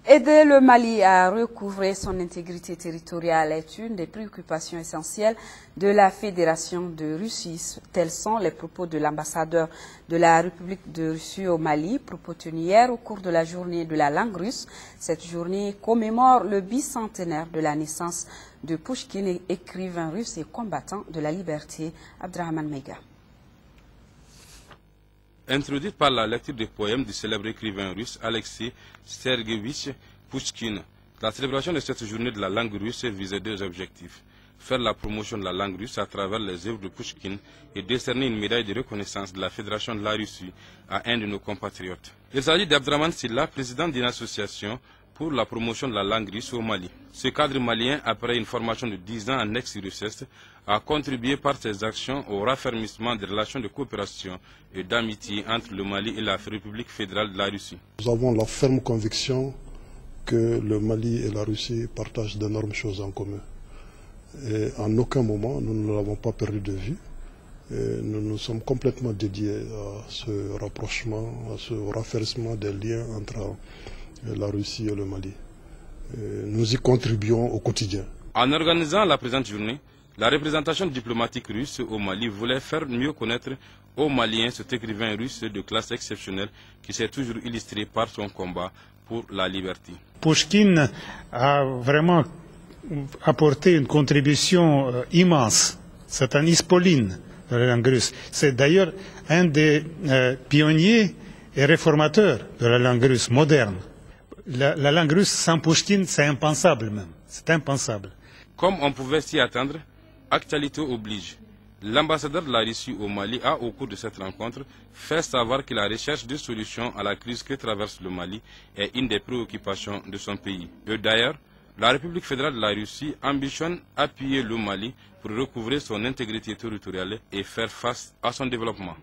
Aider le Mali à recouvrer son intégrité territoriale est une des préoccupations essentielles de la Fédération de Russie. Tels sont les propos de l'ambassadeur de la République de Russie au Mali, propos tenus hier au cours de la journée de la langue russe. Cette journée commémore le bicentenaire de la naissance de Pouchkine, écrivain russe et combattant de la liberté. Abdrahman Mega. Introduite par la lecture des poèmes du célèbre écrivain russe Alexei Serguevitch Pouchkine, la célébration de cette journée de la langue russe visait deux objectifs: faire la promotion de la langue russe à travers les œuvres de Pouchkine et décerner une médaille de reconnaissance de la Fédération de la Russie à un de nos compatriotes. Il s'agit d'Abdrahman Silla, président d'une association pour la promotion de la langue russe au Mali. Ce cadre malien, après une formation de 10 ans en ex-URSS, a contribué par ses actions au raffermissement des relations de coopération et d'amitié entre le Mali et la République fédérale de la Russie. Nous avons la ferme conviction que le Mali et la Russie partagent d'énormes choses en commun. Et en aucun moment, nous ne l'avons pas perdu de vue. Et nous nous sommes complètement dédiés à ce rapprochement, à ce raffermissement des liens entre la Russie et le Mali. Et nous y contribuons au quotidien. En organisant la présente journée, la représentation diplomatique russe au Mali voulait faire mieux connaître aux Maliens cet écrivain russe de classe exceptionnelle qui s'est toujours illustré par son combat pour la liberté. Pouchkine a vraiment apporté une contribution immense. C'est un Ispoline de la langue russe. C'est d'ailleurs un des pionniers et réformateurs de la langue russe moderne. La langue russe sans Pouchkine, c'est impensable même. C'est impensable. Comme on pouvait s'y attendre, actualité oblige. L'ambassadeur de la Russie au Mali a, au cours de cette rencontre, fait savoir que la recherche de solutions à la crise que traverse le Mali est une des préoccupations de son pays. Et d'ailleurs, la République fédérale de la Russie ambitionne appuyer le Mali pour recouvrer son intégrité territoriale et faire face à son développement.